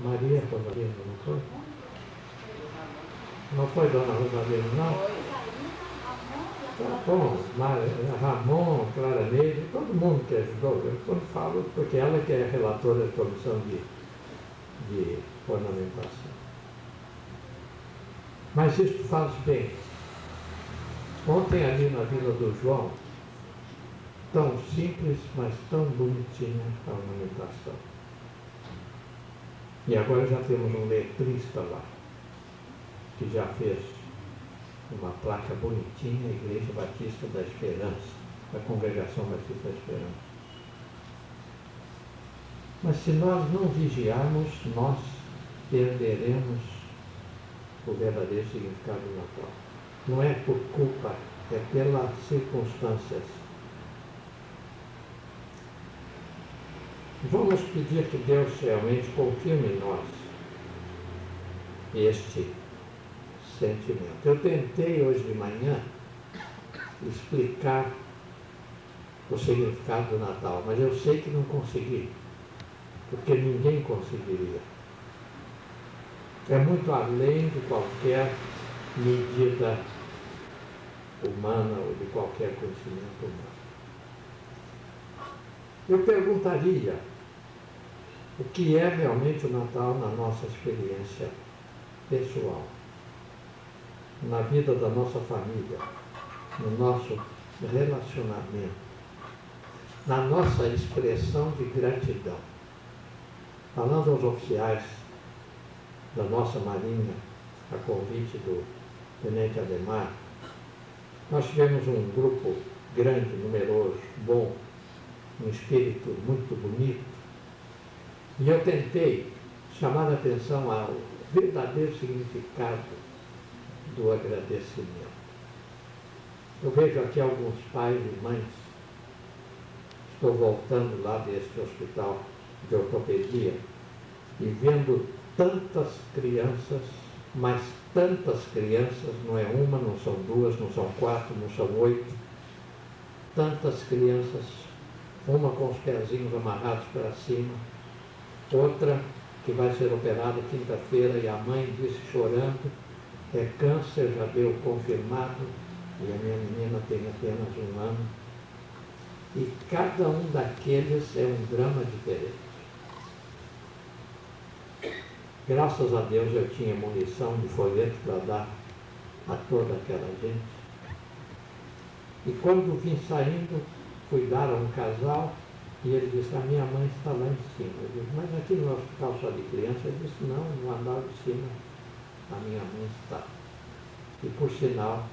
Maria Rosalina, não foi? Não foi Dona Rosalina, não? Tá bom, Ramon, Clara Neide, todo mundo que ajudou, eu quando falo, porque ela que é relatora da comissão de ornamentação. Mas isso faz bem. Ontem ali na Vila do João, tão simples, mas tão bonitinha a ornamentação. E agora já temos um letrista lá, que já fez uma placa bonitinha, Igreja Batista da Esperança, a Congregação Batista da Esperança. Mas se nós não vigiarmos, nós perderemos o verdadeiro significado do Natal. Não é por culpa, é pelas circunstâncias. Vamos pedir que Deus realmente confirme em nós este sentimento. Eu tentei hoje de manhã explicar o significado do Natal, mas eu sei que não consegui, porque ninguém conseguiria. É muito além de qualquer medida humana ou de qualquer conhecimento humano. Eu perguntaria o que é realmente o Natal na nossa experiência pessoal, na vida da nossa família, no nosso relacionamento, na nossa expressão de gratidão. Falando aos oficiais da nossa Marinha, a convite do Tenente Ademar, nós tivemos um grupo grande, numeroso, bom, um espírito muito bonito, e eu tentei chamar a atenção ao verdadeiro significado do agradecimento. Eu vejo aqui alguns pais e mães, estou voltando lá deste hospital de ortopedia e vendo tantas crianças, mas tantas crianças, não é uma, não são duas, não são quatro, não são 8, tantas crianças, uma com os pezinhos amarrados para cima, outra que vai ser operada quinta-feira e a mãe disse chorando, é câncer, já deu confirmado, e a minha menina tem apenas 1 ano. E cada um daqueles é um drama diferente. Graças a Deus eu tinha munição de folheto para dar a toda aquela gente. E quando vim saindo, fui dar a um casal, e ele disse, a minha mãe está lá em cima. Eu disse, mas aqui no hospital só de criança? Ele disse, não, no andar de cima a minha mãe está. E por sinal,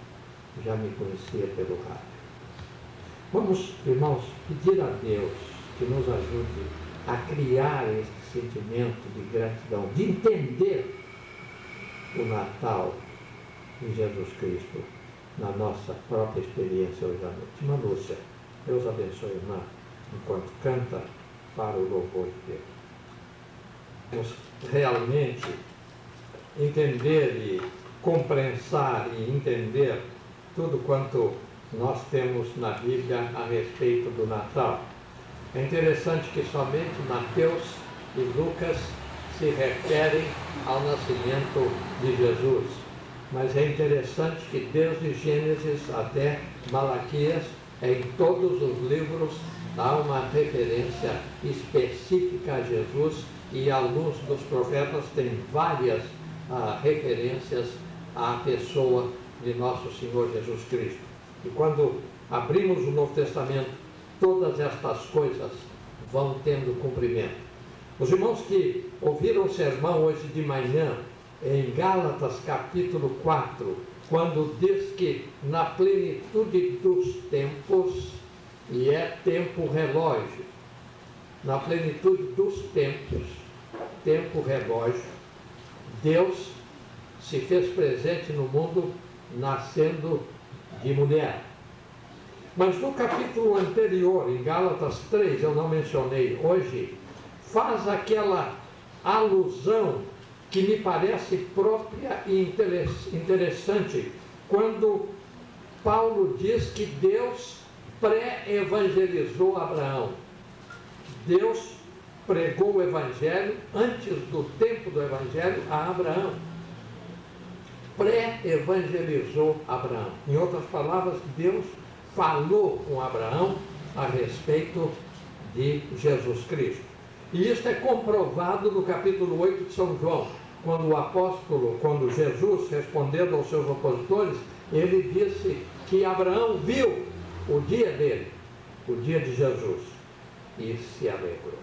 já me conhecia pelo rádio. Vamos, irmãos, pedir a Deus que nos ajude a criar este sentimento de gratidão, de entender o Natal de Jesus Cristo na nossa própria experiência hoje à noite. Irmã Lúcia, Deus abençoe a irmã enquanto canta para o louvor de Deus. Vamos realmente entender e compreensar e entender tudo quanto nós temos na Bíblia a respeito do Natal. É interessante que somente Mateus e Lucas se referem ao nascimento de Jesus. Mas é interessante que desde Gênesis até Malaquias, em todos os livros, há uma referência específica a Jesus e à luz dos profetas tem várias referências à pessoa de nosso Senhor Jesus Cristo. E quando abrimos o Novo Testamento, todas estas coisas vão tendo cumprimento. Os irmãos que ouviram o sermão hoje de manhã, em Gálatas capítulo 4, quando diz que na plenitude dos tempos, e é tempo relógio, na plenitude dos tempos, tempo relógio, Deus se fez presente no mundo nascendo de mulher. Mas no capítulo anterior, em Gálatas 3, eu não mencionei hoje, faz aquela alusão que me parece própria e interessante, quando Paulo diz que Deus pré-evangelizou Abraão. Deus pregou o Evangelho antes do tempo do Evangelho a Abraão. Pré-evangelizou Abraão. Em outras palavras, Deus falou com Abraão a respeito de Jesus Cristo. E isso é comprovado no capítulo 8 de São João, quando Jesus, respondendo aos seus opositores, ele disse que Abraão viu o dia dele, o dia de Jesus, e se alegrou.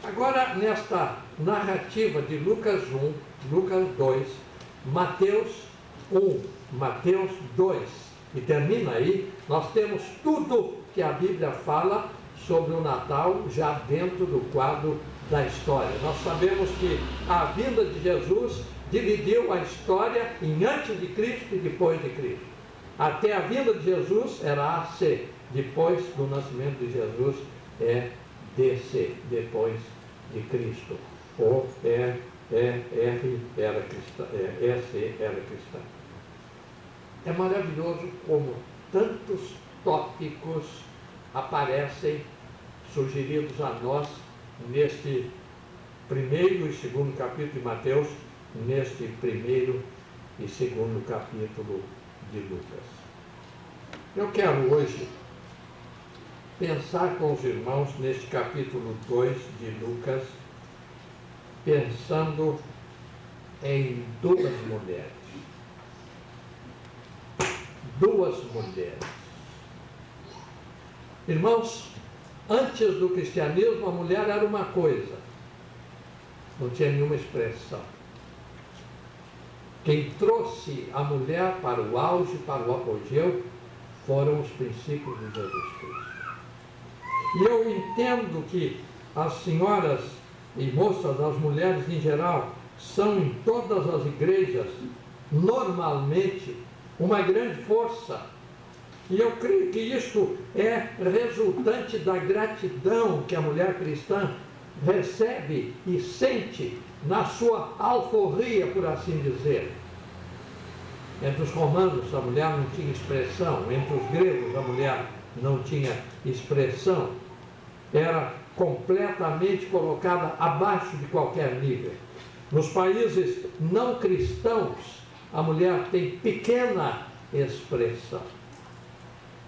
Agora, nesta narrativa de Lucas 1, Lucas 2, Mateus 1, Mateus 2, e termina aí, nós temos tudo que a Bíblia fala sobre o Natal já dentro do quadro da história. Nós sabemos que a vinda de Jesus dividiu a história em antes de Cristo e depois de Cristo. Até a vinda de Jesus era AC, depois do nascimento de Jesus é DC, depois de Cristo. Ou R era cristã, SC era cristã. É maravilhoso como tantos tópicos aparecem sugeridos a nós neste primeiro e segundo capítulo de Mateus, neste primeiro e segundo capítulo de Lucas. Eu quero hoje pensar com os irmãos neste capítulo 2 de Lucas, pensando em duas mulheres. Duas mulheres. Irmãos, antes do cristianismo, a mulher era uma coisa, não tinha nenhuma expressão. Quem trouxe a mulher para o auge, para o apogeu, foram os princípios de Jesus Cristo. E eu entendo que as senhoras e moças, as mulheres em geral, são em todas as igrejas, normalmente, uma grande força. E eu creio que isto é resultante da gratidão que a mulher cristã recebe e sente na sua alforria, por assim dizer. Entre os romanos, a mulher não tinha expressão. Entre os gregos, a mulher não tinha expressão. Era completamente colocada abaixo de qualquer nível. Nos países não cristãos, a mulher tem pequena expressão.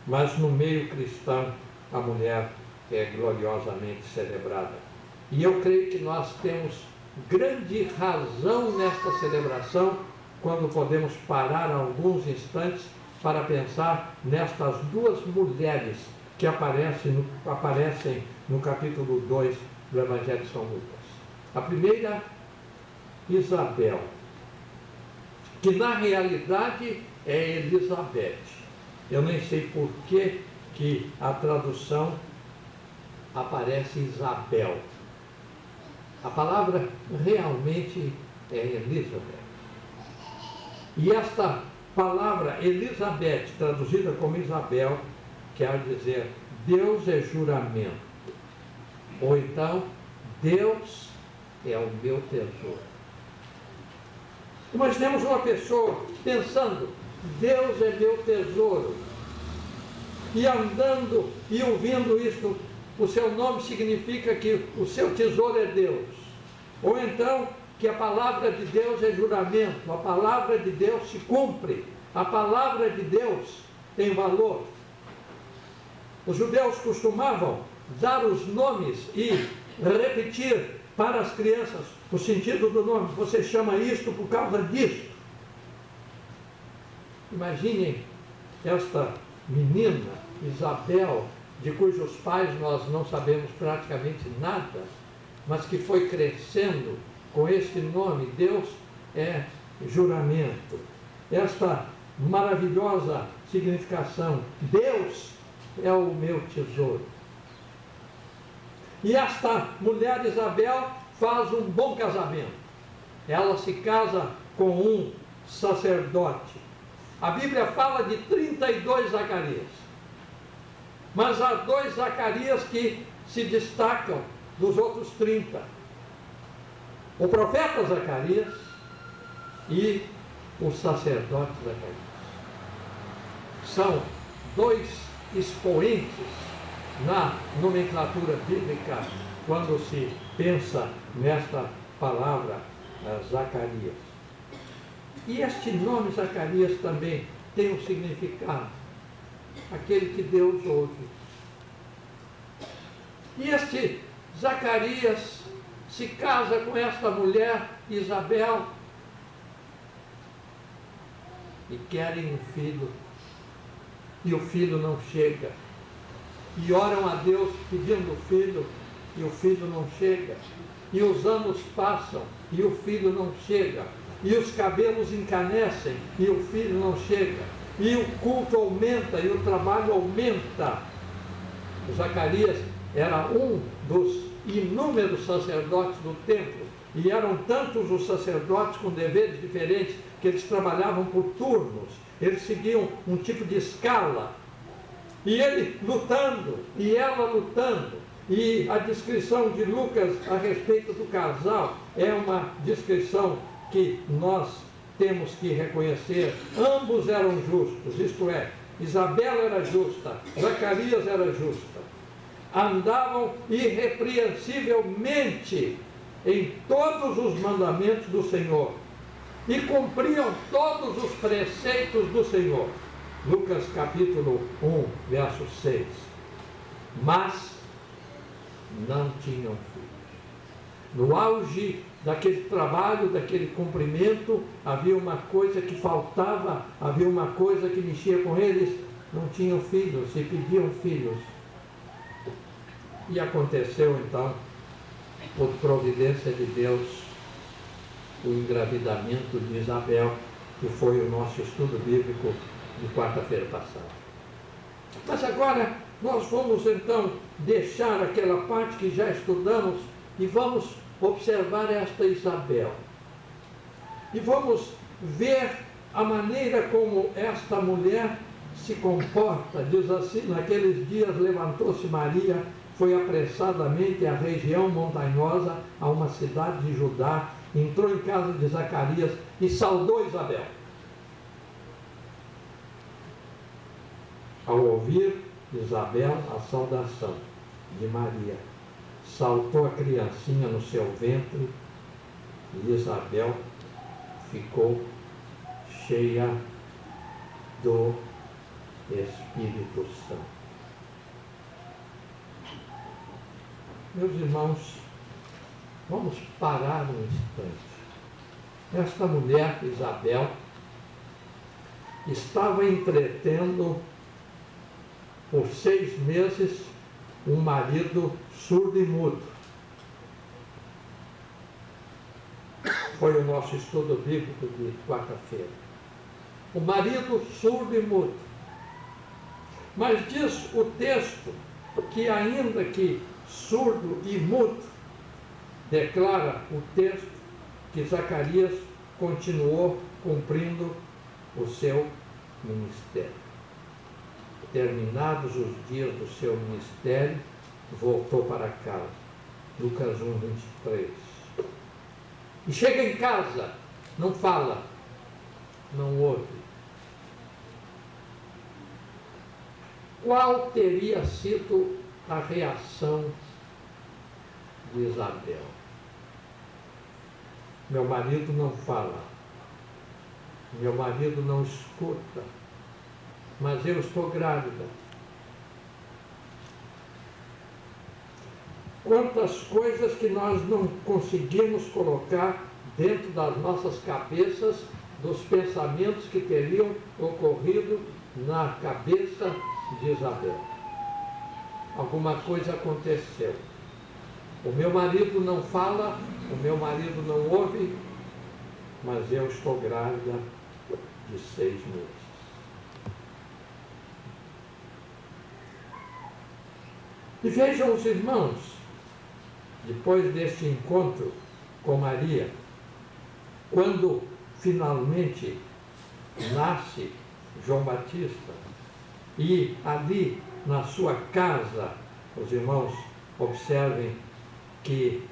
Mas no meio cristão, a mulher é gloriosamente celebrada. E eu creio que nós temos grande razão nesta celebração, quando podemos parar alguns instantes para pensar nestas duas mulheres que aparecem no capítulo 2 do Evangelho de São Lucas. A primeira, Isabel, que na realidade é Elizabeth. Eu nem sei por que a tradução aparece Isabel. A palavra realmente é Elizabeth. E esta palavra Elizabeth, traduzida como Isabel, quer dizer Deus é juramento. Ou então, Deus é o meu tesouro. Imaginemos uma pessoa pensando, Deus é meu tesouro, e andando e ouvindo isto, o seu nome significa que o seu tesouro é Deus. Ou então, que a palavra de Deus é juramento, a palavra de Deus se cumpre, a palavra de Deus tem valor. Os judeus costumavam dar os nomes e repetir para as crianças o sentido do nome. Você chama isto por causa disso. Imaginem esta menina, Isabel, de cujos pais nós não sabemos praticamente nada, mas que foi crescendo com este nome, Deus é juramento. Esta maravilhosa significação, Deus é o meu tesouro. E esta mulher Isabel faz um bom casamento. Ela se casa com um sacerdote. A Bíblia fala de 32 Zacarias. Mas há 2 Zacarias que se destacam dos outros 30. O profeta Zacarias e o sacerdote Zacarias. São 2 expoentes na nomenclatura bíblica quando se pensa nesta palavra Zacarias. E este nome Zacarias também tem um significado, aquele que Deus ouve. E este Zacarias se casa com esta mulher, Isabel, e querem um filho, e o filho não chega. E oram a Deus pedindo filho, e o filho não chega. E os anos passam, e o filho não chega. E os cabelos encanecem, e o filho não chega. E o culto aumenta, e o trabalho aumenta. Zacarias era um dos inúmeros sacerdotes do templo, e eram tantos os sacerdotes com deveres diferentes, que eles trabalhavam por turnos, eles seguiam um tipo de escala, e ele lutando, e ela lutando. E a descrição de Lucas a respeito do casal é uma descrição que nós temos que reconhecer. Ambos eram justos, isto é, Isabel era justa, Zacarias era justa. Andavam irrepreensivelmente em todos os mandamentos do Senhor e cumpriam todos os preceitos do Senhor. Lucas capítulo 1, verso 6. Mas não tinham filhos. No auge daquele trabalho, daquele cumprimento, havia uma coisa que faltava, havia uma coisa que mexia com eles, não tinham filhos e pediam filhos. E aconteceu então, por providência de Deus, o engravidamento de Isabel, que foi o nosso estudo bíblico de quarta-feira passada. Mas agora nós vamos então deixar aquela parte que já estudamos e vamos observar esta Isabel. E vamos ver a maneira como esta mulher se comporta. Diz assim: naqueles dias levantou-se Maria, foi apressadamente à região montanhosa, a uma cidade de Judá, entrou em casa de Zacarias e saudou Isabel. Ao ouvir Isabel a saudação de Maria, saltou a criancinha no seu ventre e Isabel ficou cheia do Espírito Santo. Meus irmãos, vamos parar um instante. Esta mulher, Isabel, estava entretendo por 6 meses um marido surdo e mudo. Foi o nosso estudo bíblico de quarta-feira. O marido surdo e mudo. Mas diz o texto que, ainda que surdo e mudo, declara o texto que Zacarias continuou cumprindo o seu ministério. Terminados os dias do seu ministério, voltou para casa. Lucas 1, 23. E chega em casa, não fala, não ouve. Qual teria sido a reação de Isabel? Meu marido não fala, meu marido não escuta, mas eu estou grávida. Quantas coisas que nós não conseguimos colocar dentro das nossas cabeças, dos pensamentos que teriam ocorrido na cabeça de Isabel. Alguma coisa aconteceu. O meu marido não fala, o meu marido não ouve, mas eu estou grávida de 6 meses. E vejam os irmãos, depois deste encontro com Maria, quando finalmente nasce João Batista, e ali na sua casa, os irmãos observem que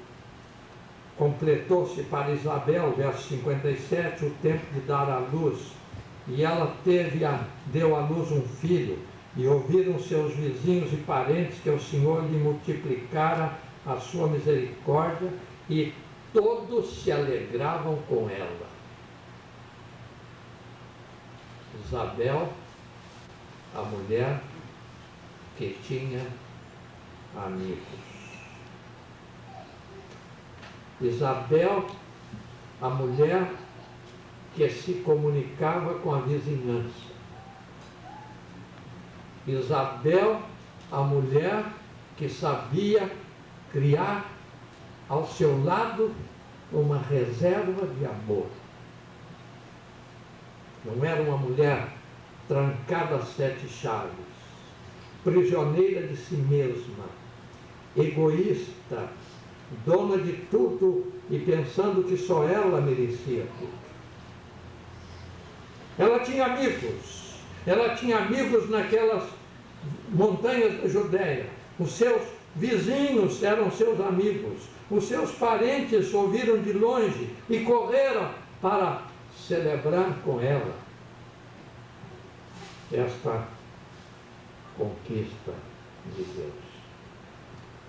completou-se para Isabel, verso 57, o tempo de dar à luz, e ela deu à luz um filho. E ouviram seus vizinhos e parentes que o Senhor lhe multiplicara a sua misericórdia, e todos se alegravam com ela. Isabel, a mulher que tinha amigos. Isabel, a mulher que se comunicava com a vizinhança. Isabel, a mulher que sabia criar ao seu lado uma reserva de amor. Não era uma mulher trancada a 7 chaves, prisioneira de si mesma, egoísta, dona de tudo e pensando que só ela merecia tudo. Ela tinha amigos naquelas montanhas da Judéia. Os seus vizinhos eram seus amigos, os seus parentes ouviram de longe e correram para celebrar com ela esta conquista de Deus.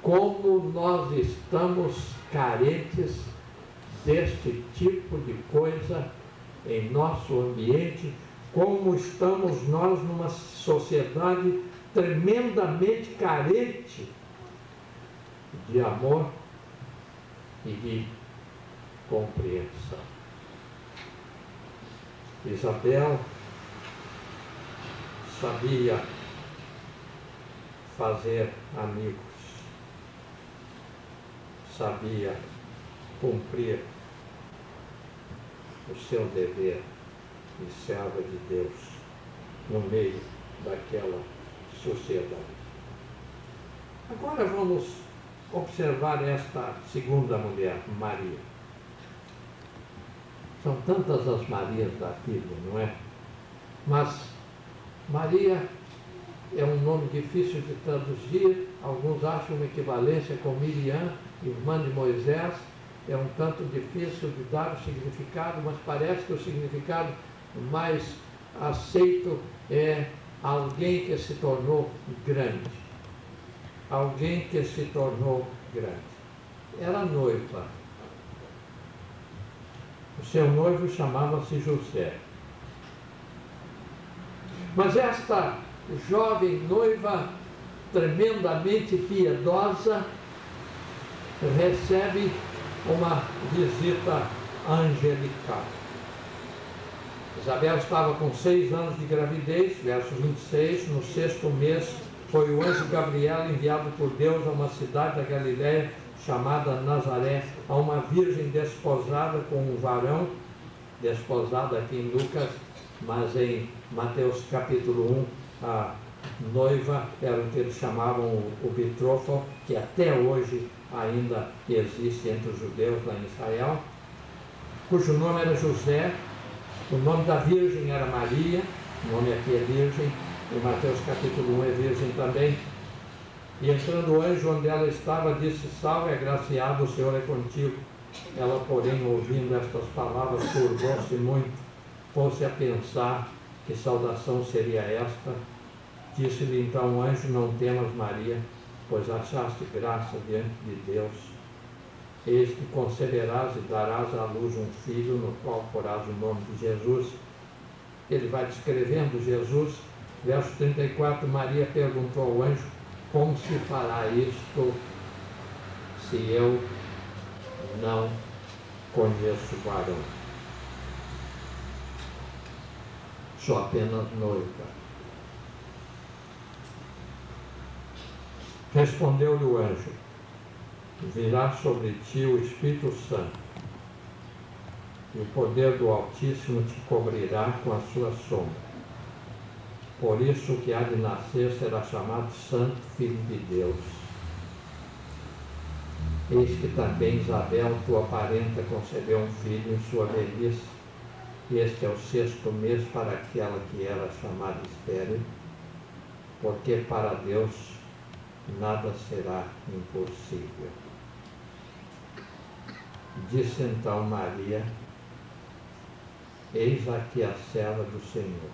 Como nós estamos carentes deste tipo de coisa em nosso ambiente, como estamos nós numa sociedade tremendamente carente de amor e de compreensão. Isabel sabia fazer amigos, sabia cumprir o seu dever de serva de Deus no meio daquela sociedade. Agora vamos observar esta segunda mulher, Maria. São tantas as Marias da Bíblia, não é? Mas Maria é um nome difícil de traduzir. Alguns acham uma equivalência com Miriam, irmã de Moisés. É um tanto difícil de dar o significado, mas parece que o significado mais aceito é alguém que se tornou grande. Alguém que se tornou grande. Era noiva. O seu noivo chamava-se José. Mas esta jovem noiva, tremendamente piedosa, recebe uma visita angelical. Isabel estava com 6 anos de gravidez, verso 26, no 6º mês, foi o anjo Gabriel enviado por Deus a uma cidade da Galiléia chamada Nazaré, a uma virgem desposada com um varão, desposada aqui em Lucas, mas em Mateus capítulo 1, a noiva era o que eles chamavam o betrothal, que até hoje ainda existe entre os judeus lá em Israel, cujo nome era José. O nome da virgem era Maria, o nome aqui é virgem, em Mateus capítulo 1 é virgem também. E entrando o anjo onde ela estava, disse: salve, agraciado, o Senhor é contigo. Ela, porém, ouvindo estas palavras, turbou-se muito, pôs-se a pensar que saudação seria esta. Disse-lhe então o anjo: não temas, Maria, pois achaste graça diante de Deus. Eis que conceberás e darás à luz um filho, no qual porás o nome de Jesus. Ele vai descrevendo Jesus. Verso 34, Maria perguntou ao anjo: como se fará isto se eu não conheço varão? Sou apenas noiva. Respondeu-lhe o anjo: virá sobre ti o Espírito Santo, e o poder do Altíssimo te cobrirá com a sua sombra. Por isso, o que há de nascer será chamado Santo Filho de Deus. Eis que também Isabel, tua parenta, concebeu um filho em sua velhice. Este é o 6º mês para aquela que era chamada estéril, porque para Deus nada será impossível. Disse então Maria: eis aqui a serva do Senhor.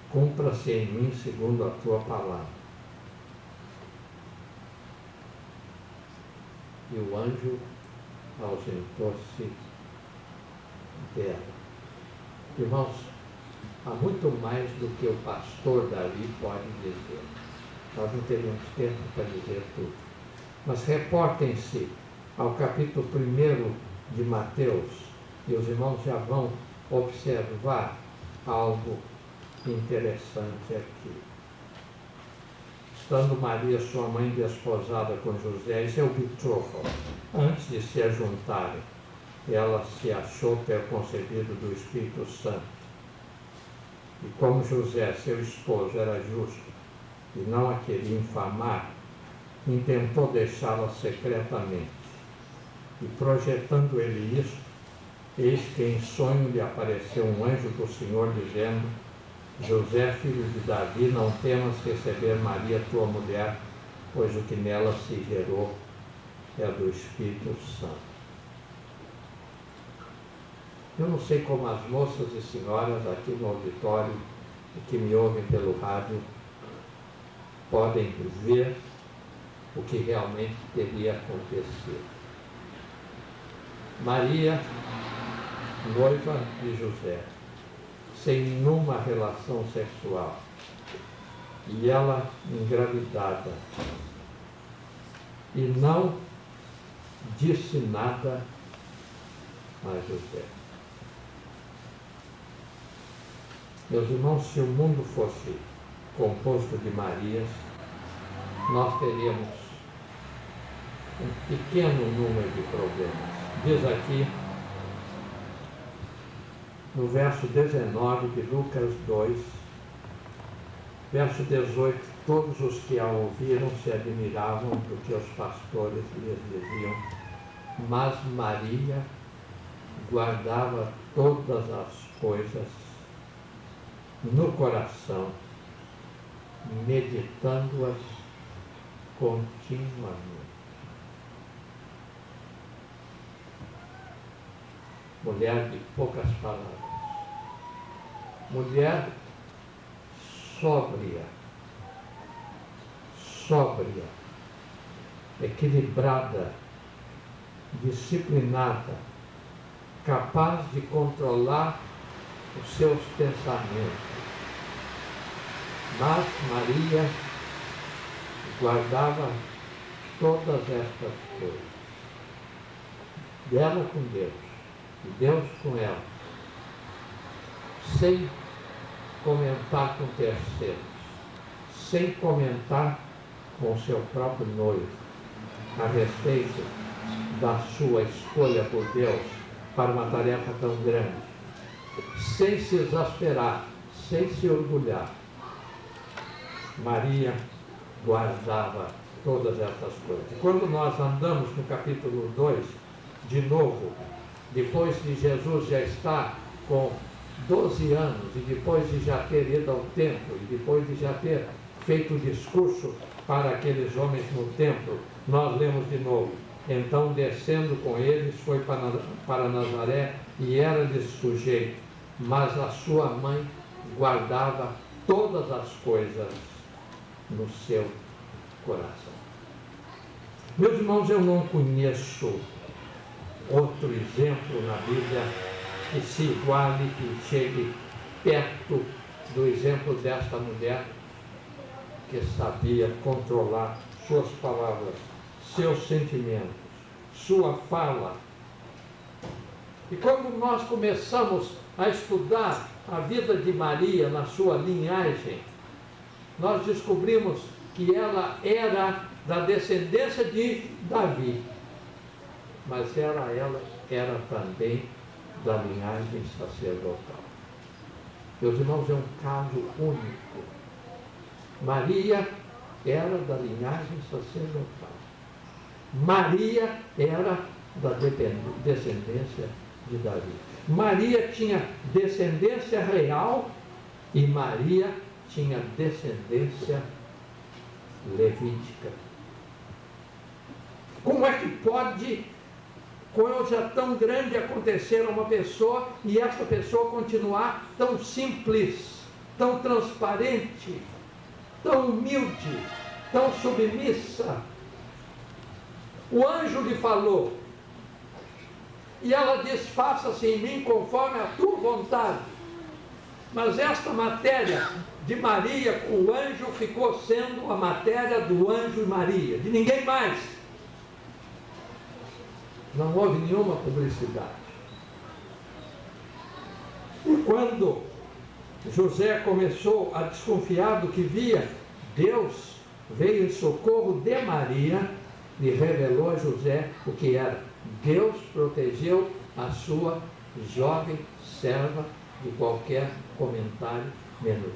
Cumpra-se em mim segundo a tua palavra. e o anjo ausentou-se dela. Irmãos, há muito mais do que o pastor Davi pode dizer. Nós não teríamos tempo para dizer tudo. Mas reportem-se ao capítulo 1 de Mateus, e os irmãos já vão observar algo interessante aqui. Estando Maria, sua mãe, desposada com José, e seu betrothal, antes de se ajuntarem, ela se achou ter concebido do Espírito Santo. E como José, seu esposo, era justo e não a queria infamar, intentou deixá-la secretamente. E projetando ele isto, eis que em sonho lhe apareceu um anjo do Senhor, dizendo: José, filho de Davi, não temas receber Maria, tua mulher, pois o que nela se gerou é do Espírito Santo. Eu não sei como as moças e senhoras aqui no auditório e que me ouvem pelo rádio podem ver o que realmente teria acontecido. Maria, noiva de José, sem nenhuma relação sexual, e ela engravidada, e não disse nada a José. Meus irmãos, se o mundo fosse composto de Marias, nós teríamos um pequeno número de problemas. Diz aqui, no verso 19 de Lucas 2, verso 18, todos os que a ouviram se admiravam do que os pastores lhes diziam, mas Maria guardava todas as coisas no coração, meditando-as continuamente. Mulher de poucas palavras, mulher sóbria, equilibrada, disciplinada, capaz de controlar os seus pensamentos. Mas Maria guardava todas estas coisas, dela com Deus, e Deus com ela, sem comentar com terceiros, sem comentar com seu próprio noivo a respeito da sua escolha por Deus para uma tarefa tão grande, sem se exasperar, sem se orgulhar. Maria guardava todas essas coisas. Quando nós andamos no capítulo 2, de novo, depois de Jesus já estar com 12 anos, e depois de já ter ido ao templo, e depois de já ter feito o discurso para aqueles homens no templo, nós lemos de novo: então, descendo com eles, foi para Nazaré, e era-lhes sujeito, mas a sua mãe guardava todas as coisas no seu coração. Meus irmãos, eu não conheço outro exemplo na Bíblia que se iguale, que chegue perto do exemplo desta mulher que sabia controlar suas palavras, seus sentimentos, sua fala. E quando nós começamos a estudar a vida de Maria na sua linhagem, nós descobrimos que ela era da descendência de Davi, mas ela era também da linhagem sacerdotal. Meus irmãos, é um caso único. Maria era da linhagem sacerdotal. Maria era da descendência de Davi. Maria tinha descendência real e Maria tinha descendência levítica. Como é que pode coisa tão grande acontecer a uma pessoa e essa pessoa continuar tão simples, tão transparente, tão humilde, tão submissa? O anjo lhe falou, e ela disse, faça-se em mim conforme a tua vontade. Mas esta matéria de Maria com o anjo ficou sendo a matéria do anjo e Maria, de ninguém mais. Não houve nenhuma publicidade. E quando José começou a desconfiar do que via, Deus veio em socorro de Maria e revelou a José o que era. Deus protegeu a sua jovem serva de qualquer comentário menos.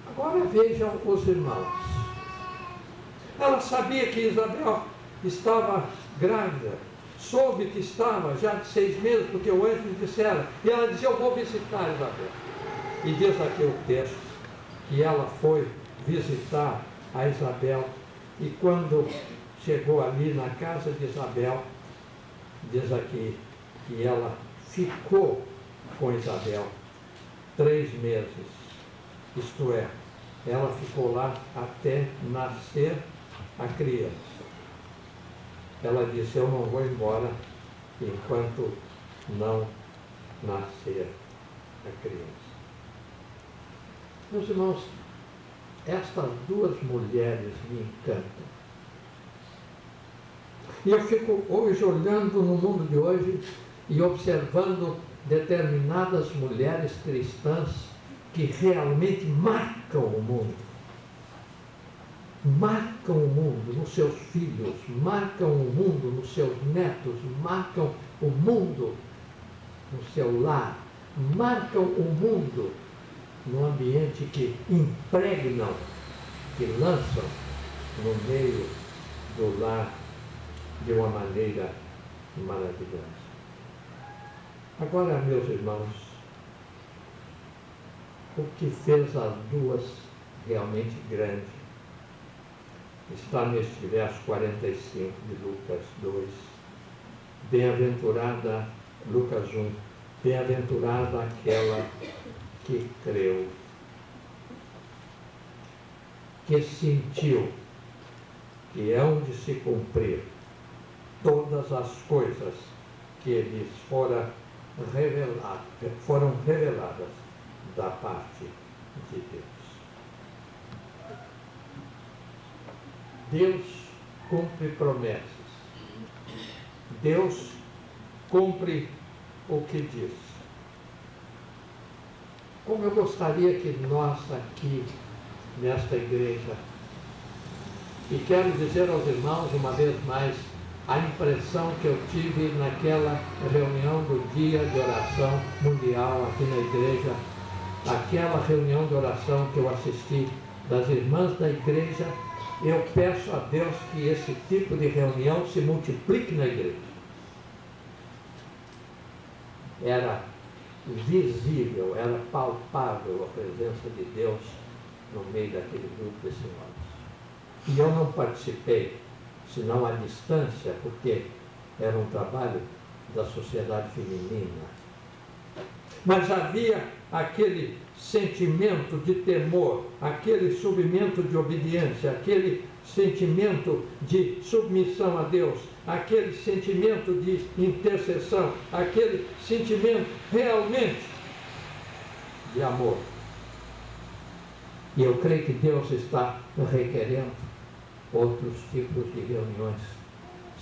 Agora vejam os irmãos. Ela sabia que Isabel estava grávida, soube que estava já de 6 meses, porque o anjo lhe dissera, e ela dizia, eu vou visitar Isabel. E diz aqui o texto, que ela foi visitar a Isabel, e quando chegou ali na casa de Isabel, diz aqui que ela ficou com Isabel 3 meses, isto é, ela ficou lá até nascer a criança. Ela disse, eu não vou embora enquanto não nascer a criança. Meus irmãos, estas duas mulheres me encantam. E eu fico hoje olhando no mundo de hoje e observando determinadas mulheres cristãs que realmente marcam o mundo. Marcam o mundo nos seus filhos, marcam o mundo nos seus netos, marcam o mundo no seu lar, marcam o mundo no ambiente que impregnam, que lançam no meio do lar de uma maneira maravilhosa. Agora, meus irmãos, o que fez as duas realmente grandes está neste verso 45 de Lucas 2. Bem-aventurada, Lucas 1, bem-aventurada aquela que creu, que sentiu que hão de se cumprir todas as coisas que lhes foram reveladas da parte de Deus. Deus cumpre promessas. Deus cumpre o que diz. Como eu gostaria que nós aqui, nesta igreja, e quero dizer aos irmãos uma vez mais, a impressão que eu tive naquela reunião do dia de oração mundial aqui na igreja, aquela reunião de oração que eu assisti das irmãs da igreja, eu peço a Deus que esse tipo de reunião se multiplique na igreja. Era visível, era palpável a presença de Deus no meio daquele grupo de senhoras. E eu não participei, senão à distância, porque era um trabalho da sociedade feminina. Mas havia aquele sentimento de temor, aquele sentimento de obediência, aquele sentimento de submissão a Deus, aquele sentimento de intercessão, aquele sentimento realmente de amor. E eu creio que Deus está requerendo outros tipos de reuniões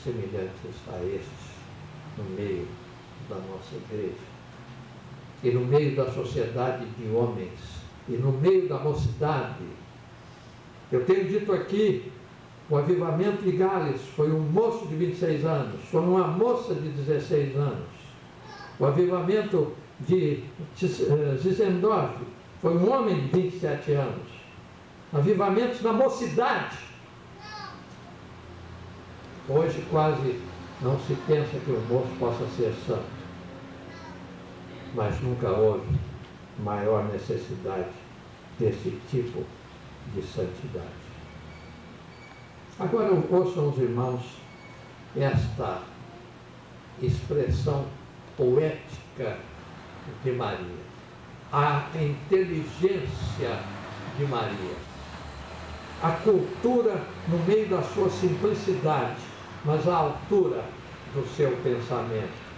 semelhantes a estes no meio da nossa igreja. E no meio da sociedade de homens, e no meio da mocidade. Eu tenho dito aqui, o avivamento de Gales foi um moço de 26 anos, foi uma moça de 16 anos. O avivamento de Zinzendorf foi um homem de 27 anos. Avivamentos na mocidade. Hoje quase não se pensa que o moço possa ser santo. Mas nunca houve maior necessidade desse tipo de santidade. Agora ouçam os irmãos esta expressão poética de Maria, a inteligência de Maria. a cultura no meio da sua simplicidade, mas a altura do seu pensamento.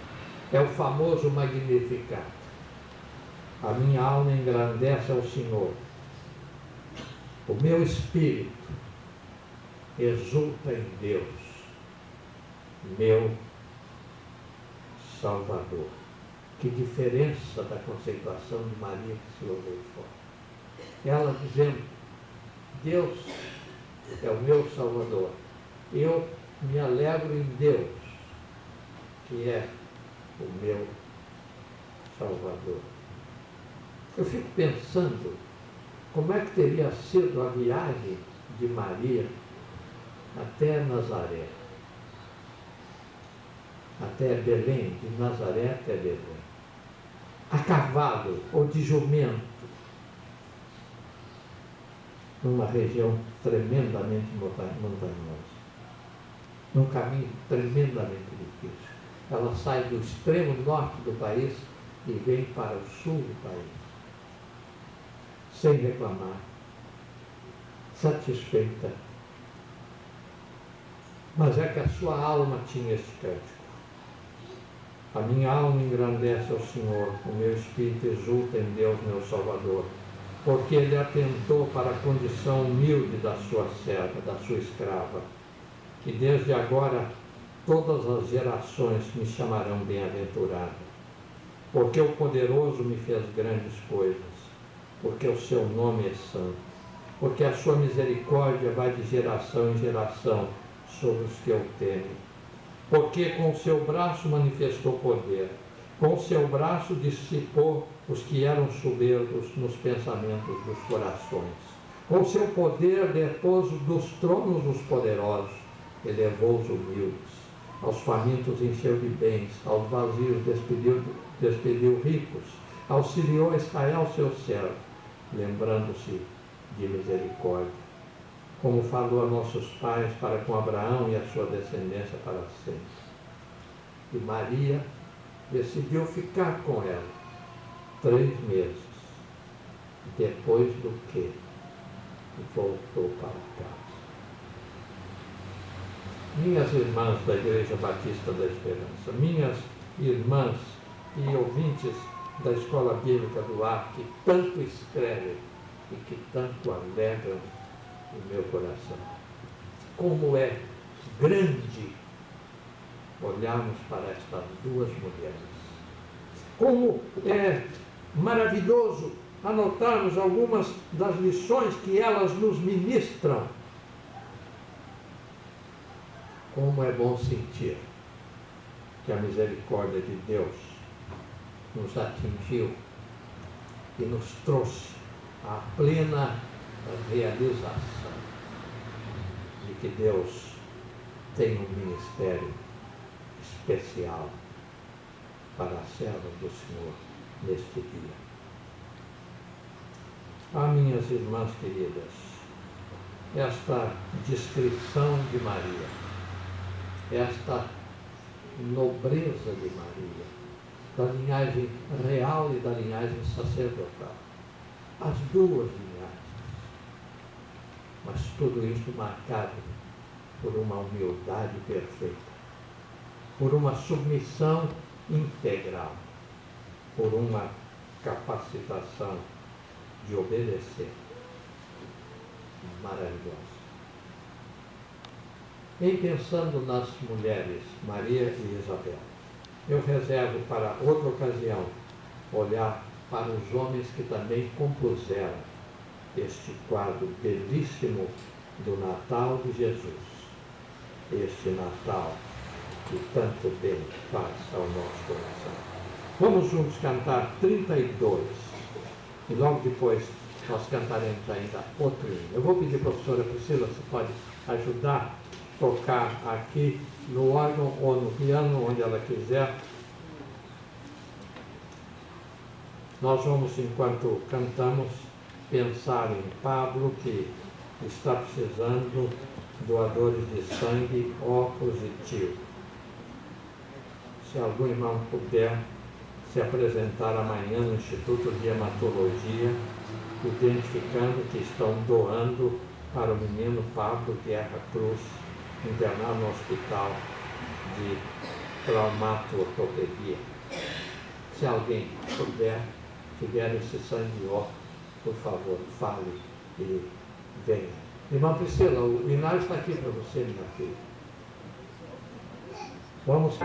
É o famoso Magnificat. A minha alma engrandece ao Senhor. O meu espírito exulta em Deus, meu Salvador. Que diferença da conceituação de Maria que se louvou fora. Ela dizendo, Deus é o meu Salvador. Eu me alegro em Deus, que é o meu Salvador. Eu fico pensando como é que teria sido a viagem de Maria até Nazaré. Até Belém, de Nazaré até Belém. A cavalo ou de jumento, numa região tremendamente montanhosa, num caminho tremendamente difícil. Ela sai do extremo norte do país e vem para o sul do país, sem reclamar, satisfeita. Mas é que a sua alma tinha este cântico. A minha alma engrandece ao Senhor, o meu espírito exulta em Deus, meu Salvador, porque Ele atentou para a condição humilde da sua serva, da sua escrava, que desde agora todas as gerações me chamarão bem-aventurada, porque o poderoso me fez grandes coisas, porque o seu nome é santo, porque a sua misericórdia vai de geração em geração sobre os que o temem. Porque com o seu braço manifestou poder, com o seu braço dissipou os que eram soberbos nos pensamentos dos corações. Com o seu poder depôs dos tronos os poderosos, elevou os humildes, aos famintos encheu de bens, aos vazios despediu ricos, auxiliou Israel seu servo, lembrando-se de misericórdia, como falou a nossos pais para com Abraão e a sua descendência para sempre. E Maria decidiu ficar com ela 3 meses, depois do que voltou para casa. Minhas irmãs da Igreja Batista da Esperança, minhas irmãs e ouvintes da Escola Bíblica do Ar, que tanto escrevem e que tanto alegram o meu coração. Como é grande olharmos para estas 2 mulheres. Como é maravilhoso anotarmos algumas das lições que elas nos ministram. Como é bom sentir que a misericórdia de Deus nos atingiu e nos trouxe à plena realização de que Deus tem um ministério especial para a serva do Senhor neste dia. Ah, minhas irmãs queridas, esta descrição de Maria, esta nobreza de Maria, da linhagem real e da linhagem sacerdotal, as 2 linhagens, mas tudo isso marcado por uma humildade perfeita, por uma submissão integral, por uma capacitação de obedecer maravilhosa. Em pensando nas mulheres, Maria e Isabel, eu reservo para outra ocasião olhar para os homens que também compuseram este quadro belíssimo do Natal de Jesus, este Natal que tanto bem faz ao nosso coração. Vamos juntos cantar 32 e logo depois nós cantaremos ainda outro hino. Eu vou pedir à professora Priscila se pode ajudar a tocar aqui no órgão ou no piano, onde ela quiser. Nós vamos, enquanto cantamos, pensar em Pablo, que está precisando de doadores de sangue O positivo. Se algum irmão puder se apresentar amanhã no Instituto de Hematologia, identificando que estão doando para o menino Pablo Guerra Cruz, internado no hospital de traumato-ortopedia. Se alguém puder, tiver esse sangue de ó, por favor, fale e venha. Irmã Priscila, o Inário está aqui para você, minha filha. Vamos.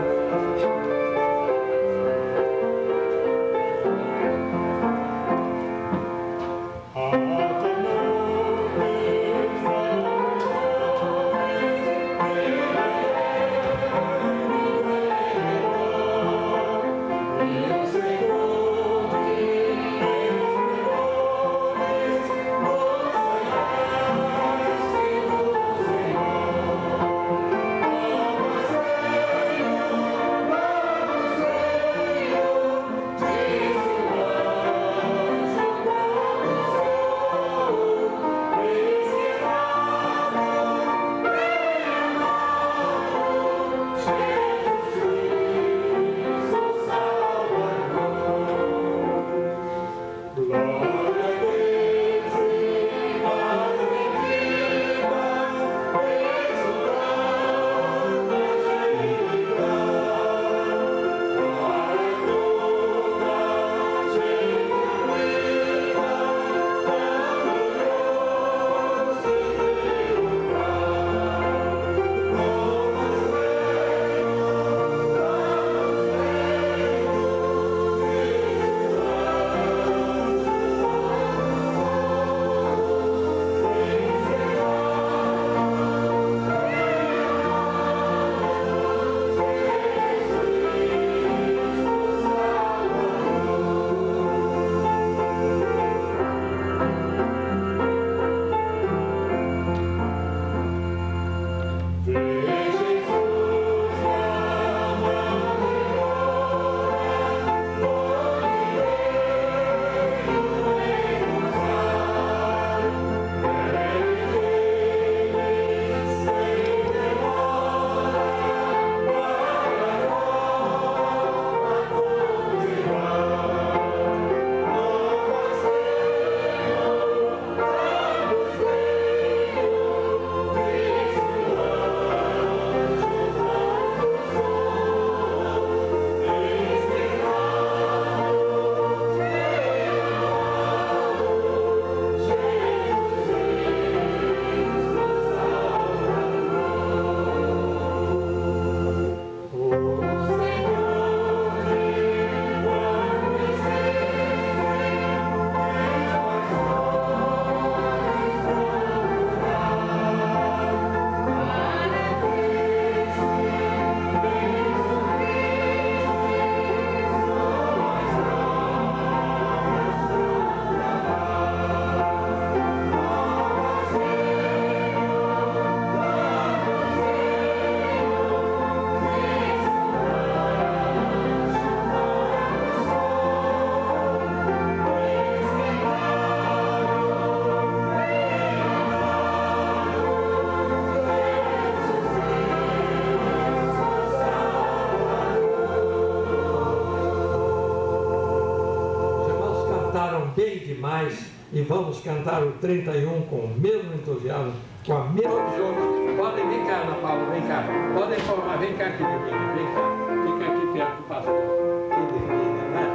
Bem demais, e vamos cantar o 31 com o mesmo entusiasmo, com a mesma jogo. Podem vir cá, Ana Paula, vem cá. Podem formar, vem cá, queridinha, vem cá. Fica aqui perto do pastor. Que delícia, né?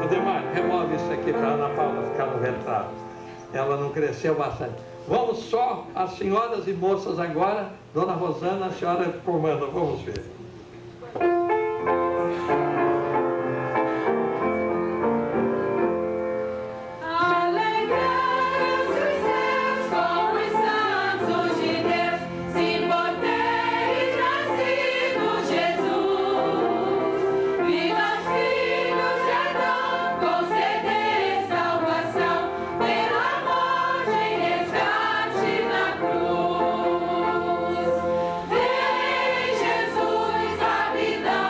Ademar, remove isso aqui para a Ana Paula ficar no retrato. Ela não cresceu bastante. Vamos só, as senhoras e moças agora. Dona Rosana, a senhora formando, vamos ver. Vem Jesus, a vida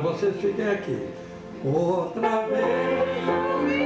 Mas vocês fiquem aqui. Outra vez.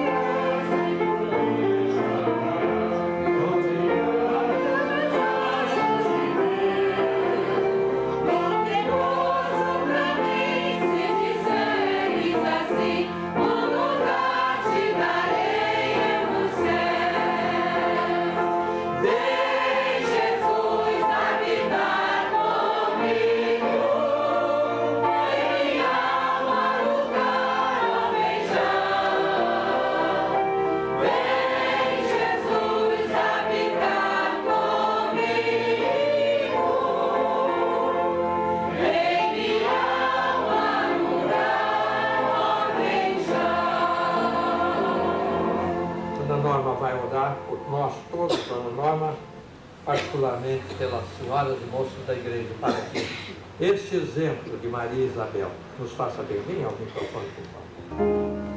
Norma vai orar por nós todos, Dona Norma, particularmente pelas senhoras e moços da igreja, para que este exemplo de Maria Isabel nos faça bem. Venha ao microfone, por favor.